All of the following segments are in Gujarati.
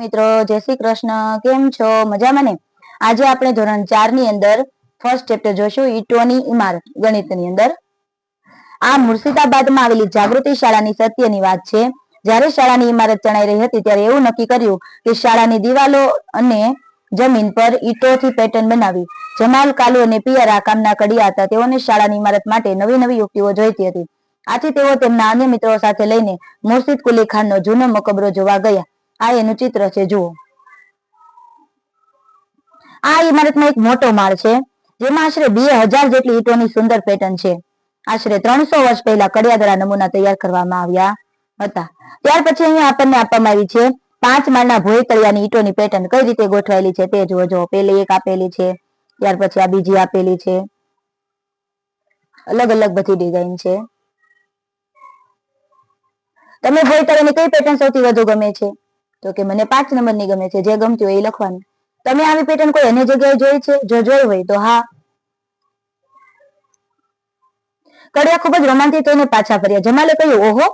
મિત્રો જય શ્રી કૃષ્ણ, કેમ છો? મજામાં ને? આજે આપણે ધોરણ 4 ની અંદર ફર્સ્ટ ચેપ્ટર જોશું, ઈંટોની ઇમારત, ગણિતની અંદર. આ મુર્શિદાબાદમાં આવેલી જાગૃતિ શાળાની સત્યની વાત છે. જ્યારે શાળાની ઇમારત ચણાઈ રહી હતી ત્યારે એવું નક્કી કર્યું કે શાળાની દિવાલો અને જમીન પર ઈંટોથી પેટર્ન બનાવી. જમાલ, કાલુ અને પિયર આ કામના કડિયા હતા. તેઓને શાળાની ઇમારત માટે નવી નવી યુક્તિઓ જોઈતી હતી. આથી તેઓ તેમના અન્ય મિત્રો સાથે લઈને મુર્શિદ કુલી ખાનનો જૂનો મકબરો જોવા ગયા. આ એનું ચિત્ર છે, જુઓ. આ ઇમારતમાં એક મોટો માળ છે, જેમાં આશરે 2000 જેટલી ઈંટોની સુંદર પેટર્ન છે. આશરે 300 વર્ષ પહેલા કડિયા દ્વારા નમૂના તૈયાર કરવામાં આવ્યા હતા. ત્યાર પછી અહીંયા આપણને આપવામાં આવી છે 5 માળના ભોયતળિયાની ઈંટોની પેટર્ન કઈ રીતે ગોઠવાયેલી છે તે જુઓ. પેલી એક આપેલી છે, ત્યાર પછી આ બીજી આપેલી છે. અલગ અલગ બધી ડિઝાઇન છે. તમે ભોયતળિયાની કઈ પેટર્ન સૌથી વધુ ગમે છે? તો કે મને 5 નંબરની ગમે છે. જે ગમતી હોય એ લખવાનું. તમે આવી પેટર્ન કોઈ અન્ય જગ્યાએ જોઈ છે? જો જોઈ હોય તો હા. કડિયા ખૂબ જ રોમાંચિત થઈને પાછા ફર્યા. જમાલે કહ્યું, ઓહો,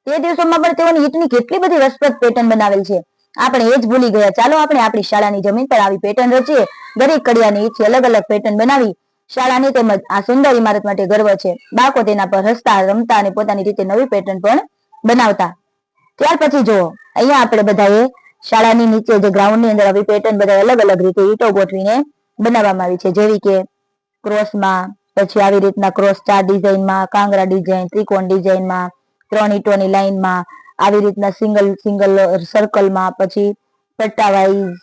તે દિવસોમાં પણ તેઓની ઈંટની કેટલી બધી રસપ્રદ પેટર્ન બનાવેલ છે. આપણે એ જ ભૂલી ગયા. ચાલો આપણે આપણી શાળાની જમીન પર આવી પેટર્ન રચીએ. દરેક કડિયાની ઈંટથી અલગ અલગ પેટર્ન બનાવી શાળાની તેમજ આ સુંદર ઇમારત માટે ગર્વ છે. બાળકો તેના પર હસતા, રમતા અને પોતાની રીતે નવી પેટર્ન પણ બનાવતા. ત્યાર પછી જુઓ, અહીંયા આપણે બધાએ શાળાની નીચે જે ગ્રાઉન્ડની અંદર આવી પેટર્ન બધા અલગ અલગ રીતે ઈંટો ગોઠવીને બનાવવામાં આવી છે. જેવી કે ક્રોસમાં, પછી આવી રીતના ક્રોસ 4 ડિઝાઇનમાં, કાંગરા ડિઝાઇન, ત્રિકોણ ડિઝાઇનમાં, 3 ઈંટોની લાઈનમાં, આવી રીતના સિંગલ સિંગલ સર્કલમાં, પછી પટ્ટા વાઇઝ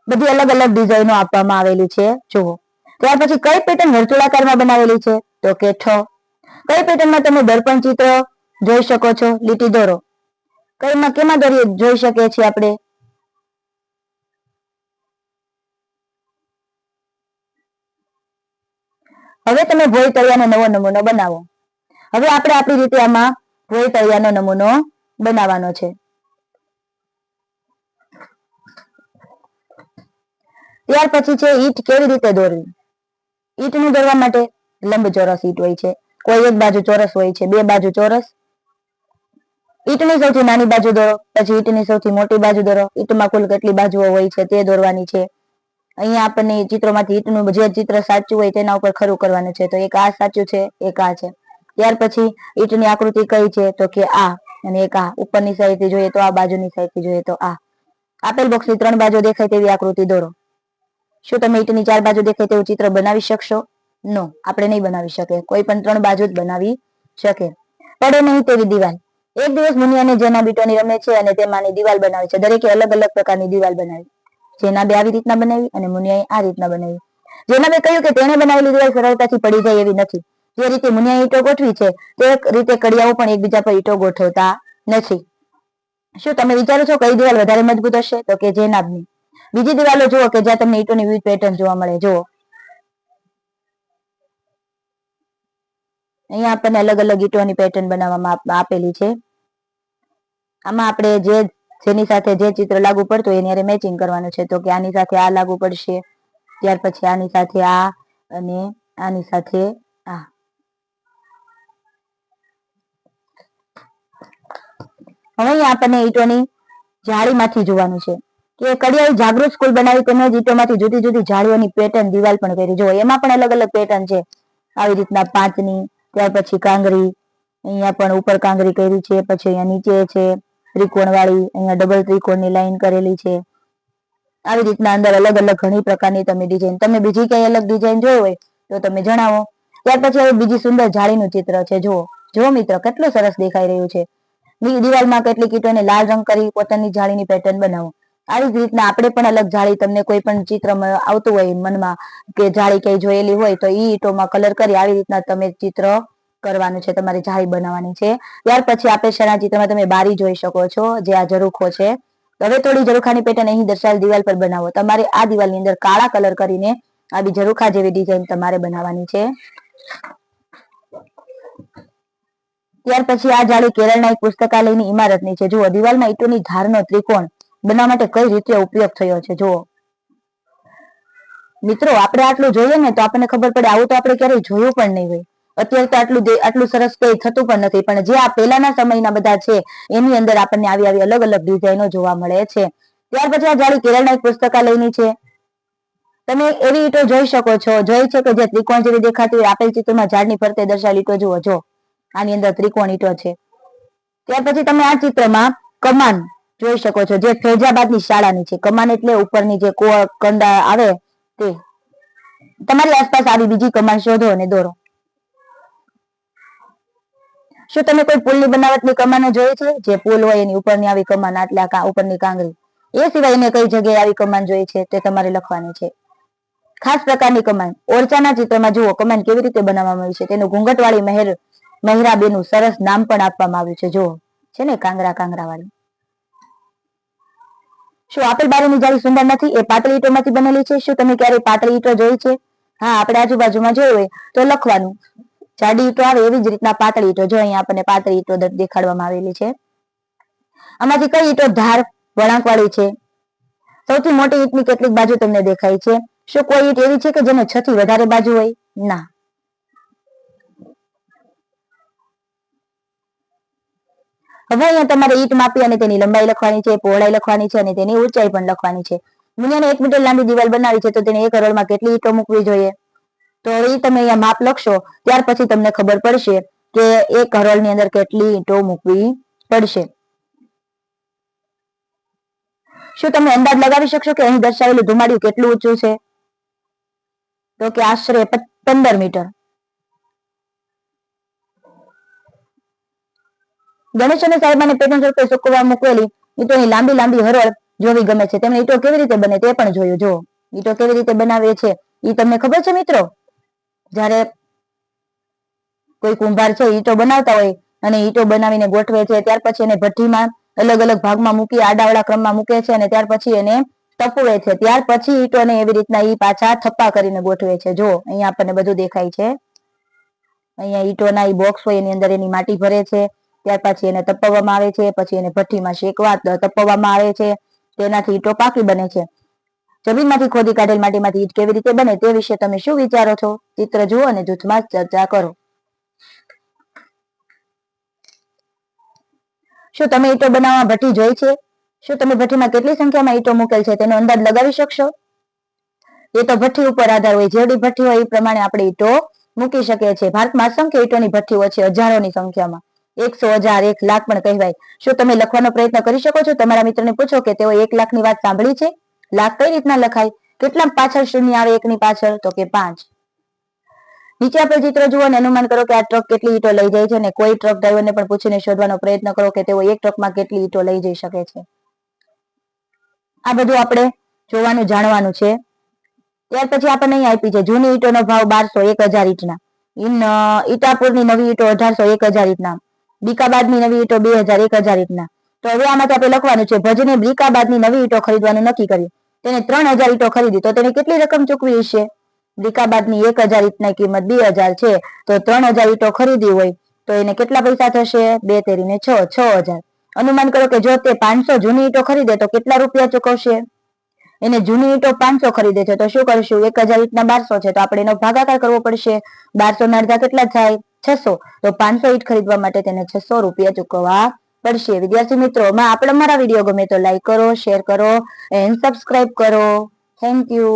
બધી અલગ અલગ ડિઝાઇનો આપવામાં આવેલી છે, જુઓ. ત્યાર પછી કઈ પેટર્ન વર્તુળાકારમાં બનાવેલી છે? તો કે કઈ પેટર્નમાં તમે દર્પણ ચિત્ર જોઈ શકો છો? લીટી દોરો. કઈમાં કેમાં જોઈ શકીએ છીએ આપણે? હવે તમે ભોયતળિયાનો નવો નમૂનો બનાવો. હવે આપણે આપણી રીતે આમાં ભોયતળિયાનો નમૂનો બનાવવાનો છે. ત્યાર પછી છે ઈંટ કેવી રીતે દોરવી. ઈંટનું દોરવા માટે લંબચોરસ ઈંટ હોય છે. કોઈ એક બાજુ ચોરસ હોય છે, બે બાજુ ચોરસ. ઈંટની સૌથી નાની બાજુ દોરો, પછી ઈંટની સૌથી મોટી બાજુ દોરો. ઈંટમાં કુલ કેટલી બાજુઓ હોય છે તે દોરવાની છે. અહીંયા આપણને ચિત્રોમાંથી ઈંટનું જે ચિત્ર સાચું હોય તેના ઉપર ખરું કરવાનું છે. તો એક આ સાચું છે, એક આ છે. ત્યાર પછી ઈંટની આકૃતિ કઈ છે? તો કે આ, અને એક આ. ઉપરની સાઈડથી જોઈએ તો આ, બાજુની સાઈડથી જોઈએ તો આ. આપેલ બોક્સની 3 બાજુ દેખાય તેવી આકૃતિ દોરો. શું તમે ઈંટની 4 બાજુ દેખાય તેવું ચિત્ર બનાવી શકશો? નો, આપણે નહીં બનાવી શકીએ. કોઈ પણ 3 બાજુ જ બનાવી શકે. પડે નહીં તેવી દિવાલ. એક દિવસ મુનિયા અને જેના બીટોની રમે છે અને તેમાંની દિવાલ બનાવે છે. દરેકે અલગ અલગ પ્રકારની દિવાલ બનાવી. જેનાબે આવી રીતના બનાવી અને મુનિયાએ આ રીતના બનાવી. જેનાબે કહ્યું કે તેણે બનાવેલી દિવાલ સરળતાથી પડી જાય એવી નથી. જે રીતે મુનિયાએ ઈંટો ગોઠવી છે તે રીતે કડિયાઓ પણ એકબીજા પર ઈંટો ગોઠવતા નથી. શું તમે વિચારો છો કઈ દિવાલ વધારે મજબૂત હશે? તો કે જેનાબની. બીજી દિવાલો જુઓ કે જ્યાં તમને ઈંટોની વિવિધ પેટર્ન જોવા મળે. જુઓ, અહીંયા આપણને અલગ અલગ ઈંટોની પેટર્ન બનાવવામાં આપેલી છે. આમાં આપણે જેની સાથે જે ચિત્ર લાગુ પડતું એની હારે મેચિંગ કરવાનું છે. તો કે આની સાથે આ લાગુ પડશે, ત્યાર પછી આની સાથે આ, અને આની સાથે આ. હવે અહીંયા આપણને ઈંટોની જાળીમાંથી જોવાનું છે કે કડિયાએ જાગૃત સ્કૂલ બનાવી તેમજ ઈંટોમાંથી જુદી જુદી જાળીઓની પેટર્ન દિવાલ પણ કરી. જુઓ, એમાં પણ અલગ અલગ પેટર્ન છે. આવી રીતના 5ની, ત્યાર પછી કાંગરી, અહીંયા પણ ઉપર કાંગરી કરી છે, પછી અહીંયા નીચે છે ત્રિકોણ વાળી, અહીંયા ડબલ ત્રિકોણની લાઈન કરેલી છે. આવી રીતના અંદર અલગ અલગ ઘણી પ્રકારની તમે ડિઝાઇન, તમે બીજી કઈ અલગ ડિઝાઇન જોઈ હોય તો તમે જણાવો. ત્યાર પછી હવે બીજી સુંદર જાળીનું ચિત્ર છે. જુઓ, જો મિત્રો કેટલું સરસ દેખાઈ રહ્યું છે. દિવાલમાં કેટલીક ઈંટોને લાલ રંગ કરી પોતાની જાળીની પેટર્ન બનાવો. આવી જ રીતના આપણે પણ અલગ જાળી, તમને કોઈ પણ ચિત્રમાં આવતું હોય મનમાં કે જાળી કઈ જોયેલી હોય તો ઈ ઈંટોમાં કલર કરી આવી રીતના તમે ચિત્ર કરવાનું છે, તમારી જાળી બનાવવાની છે. ત્યાર પછી આપણે શેના ચિત્રમાં તમે બારી જોઈ શકો છો, જે આ ઝરૂખો છે. હવે થોડી ઝરૂખાની પેટર્ન અહીં દર્શાવેલ દિવાલ પર બનાવો. તમારે આ દિવાલની અંદર કાળા કલર કરીને આવી ઝરૂખા જેવી ડિઝાઇન તમારે બનાવવાની છે. ત્યાર પછી આ જાળી કેરળના એક પુસ્તકાલયની ઇમારતની છે. જુઓ, દિવાલમાં ઈંટોની ધારનો ત્રિકોણ બનાવવા માટે કઈ રીતે ઉપયોગ થયો છે. જુઓ મિત્રો, આપણે આટલું જોઈએ ને તો આપણને ખબર પડે આવું તો આપણે ક્યારેય જોયું પણ નહીં હોય. અત્યારે તો આટલું સરસ કઈ થતું પણ નથી, પણ જે આ પહેલાના સમયના બધા છે એની અંદર આપણને આવી આવી અલગ અલગ ડિઝાઇનો જોવા મળે છે. ત્યાર પછી આ જાળી કેરળના એક પુસ્તકાલયની છે. તમે એવી ઈંટો જોઈ શકો છો, જોઈ છે કે જે ત્રિકોણ જેવી દેખાતી હોય. આપેલ ચિત્રમાં ઝાડની ફરતે દર્શાવેલી ઈંટો જુઓ, જો આની અંદર ત્રિકોણ ઈંટો છે. ત્યાર પછી તમે આ ચિત્રમાં કમાન જોઈ શકો છો, જે ફૈજાબાદની શાળાની છે. કમાન એટલે ઉપરની જે કંડા આવે તે. તમારી આસપાસ આવી બીજી કમાન શોધો અને દોરો. શું તમે કોઈ પુલની બનાવટની કમાનો જોઈ છે? જે પુલ હોય એની ઉપરની આવી કમાન, આટલા ઉપરની કાંગરી. એ સિવાય એને કઈ જગ્યાએ આવી કમાન જોઈ છે તે તમારે લખવાની છે. ખાસ પ્રકારની કમાન. ઓરચાના ચિત્રમાં જુઓ કમાન કેવી રીતે બનાવવામાં આવી છે. તેનું ઘૂંઘટવાળી મહેરાબેનું સરસ નામ પણ આપવામાં આવ્યું છે. જુઓ છે ને કાંગરા વાળી. શું આપેલ બારીની જાળી સુંદર નથી? એ પાતળી ઈંટોમાંથી બનેલી છે. શું તમે ક્યારેય પાતળી ઈંટો જોઈ છે? હા, આપણે આજુબાજુમાં જોઈ હોય તો લખવાનું. જાડી ઈંટો આવે એવી જ રીતના પાતળી ઈંટો. જો અહીંયા આપણને પાતળી ઈંટો દેખાડવામાં આવેલી છે. આમાંથી કઈ ઈંટો ધાર વળાંક વાળી છે? સૌથી મોટી ઈંટની કેટલીક બાજુ તમને દેખાય છે? શું કોઈ ઈંટ એવી છે કે જેને 6 થી વધારે બાજુ હોય? ના. હવે અહીંયા તમારે ઈંટ માપી અને તેની લંબાઈ લખવાની છે, પહોળાઈ લખવાની છે અને તેની ઊંચાઈ પણ લખવાની છે. મુનિયાને 1 મીટર લાંબી દિવાલ બનાવી છે, તો તેને એક હરોળમાં કેટલી ઈંટો મૂકવી જોઈએ? તો એ તમે અહીંયા માપ લખશો ત્યાર પછી તમને ખબર પડશે કે એક હરોળની અંદર કેટલી ઈંટો મૂકવી પડશે. શું તમે અંદાજ લગાવી શકશો કે અહીં દર્શાવેલું ધુમાડિયું કેટલું ઊંચું છે? તો કે આશરે 15 મીટર. ગણેશ અને સાહેબાને પેટર્ન સ્વરૂપે સૂકવવા મૂકવેલી ઈંટોની લાંબી લાંબી હરોળ જોવી ગમે છે. તેમને ઈંટો કેવી રીતે બને તે પણ જોયું. જો ઈંટો કેવી રીતે બનાવે છે એ તમને ખબર છે મિત્રો? જ્યારે કોઈ કુંભાર છે ઈંટો બનાવતા હોય અને ઈંટો બનાવીને ગોઠવે છે, ત્યાર પછી એને ભઠ્ઠીમાં અલગ અલગ ભાગમાં મૂકી આડાવડા ક્રમમાં મૂકે છે અને ત્યાર પછી એને તપવે છે. ત્યાર પછી ઈંટોને એવી રીતના ઈ પાછા થપ્પા કરીને ગોઠવે છે. જો અહીંયા આપણને બધું દેખાય છે. અહીંયા ઈંટોના ઈ બોક્સ હોય એની અંદર એની માટી ભરે છે. ત્યાર પછી એને તપવવામાં આવે છે. પછી એને ભઠ્ઠીમાં શેકવા તપવવામાં આવે છે. તેનાથી ઈંટો પાકી બને છે. જમીનમાંથી ખોદી કાઢેલ માટીમાંથી ઈંટ કેવી રીતે બને તે વિશે તમે શું વિચારો છો? ચિત્ર જુઓ અને જૂથમાં ચર્ચા કરો. શું તમે ઈંટો બનાવવા ભઠ્ઠી જોઈ છે? શું તમે ભઠ્ઠીમાં કેટલી સંખ્યામાં ઈંટો મૂકેલ છે તેનો અંદાજ લગાવી શકશો? એ તો ભઠ્ઠી ઉપર આધાર હોય. જેવડી ભઠ્ઠી હોય એ પ્રમાણે આપણે ઈંટો મૂકી શકીએ છીએ. ભારતમાં અસંખ્ય ઈંટોની ભઠ્ઠીઓ છે, હજારોની સંખ્યામાં. 100, 1000, 1 લાખ પણ કહેવાય. શું તમે લખવાનો પ્રયત્ન કરી શકો છો? તમારા મિત્રને પૂછો કે તેઓ 1 લાખની વાત સાંભળી છે. લાખ કઈ રીતના લખાય? કેટલા પાછળ શૂન્ય આવે એકની પાછળ? તો કે 5. નીચે આપેલ ચિત્ર જુઓ અને અનુમાન કરો કે આ ટ્રક કેટલી ઈંટો લઈ જાય છે અને કોઈ ટ્રક ડ્રાઈવરને પણ પૂછીને શોધવાનો પ્રયત્ન કરો કે તેઓ એક ટ્રકમાં કેટલી ઈંટો લઈ જઈ શકે છે. આ બધું આપણે જોવાનું જાણવાનું છે. ત્યાર પછી આપણને અહીં આપી છે જૂની ઈંટોનો ભાવ 1200, 1000 ઈંટના. ઈટાપુરની નવી ઈંટો 1800, 1000 ઈંટના. બીકાબાદની નવી ઈંટો 2000, 1000 ઈંટના. તો હવે આમાંથી આપણે લખવાનું છે ભજને બીકાબાદની નવી ઈંટો ખરીદવાનું નક્કી કર્યું. તેને 3000 ઈંટો ખરીદી, તો તેને કેટલી રકમ ચૂકવી હશે? બીકાબાદની 1000 ઈંટની કિંમત 2000 છે, તો 3000 ઈંટો ખરીદી હોય તો એને કેટલા પૈસા થશે? 2 તેરીને 6, 6000. અનુમાન કરો કે જો તે 500 જૂની ઈંટો ખરીદે તો કેટલા રૂપિયા ચૂકવશે? એને જૂની ઈંટો 500 ખરીદે છે, તો શું કરશું? 1000 ઈંટના 1200 છે, તો આપણે એનો ભાગાકાર કરવો પડશે. 1200 ના અડધા કેટલા થાય? 600. તો 500 ઈંટ ખરીદવા માટે તેને 600 રૂપિયા ચૂકવવા પડશે. વિદ્યાર્થી મિત્રો, અમારા વિડીયો ગમે તો લાઈક કરો, શેર કરો એન્ડ સબસ્ક્રાઇબ કરો. Thank you.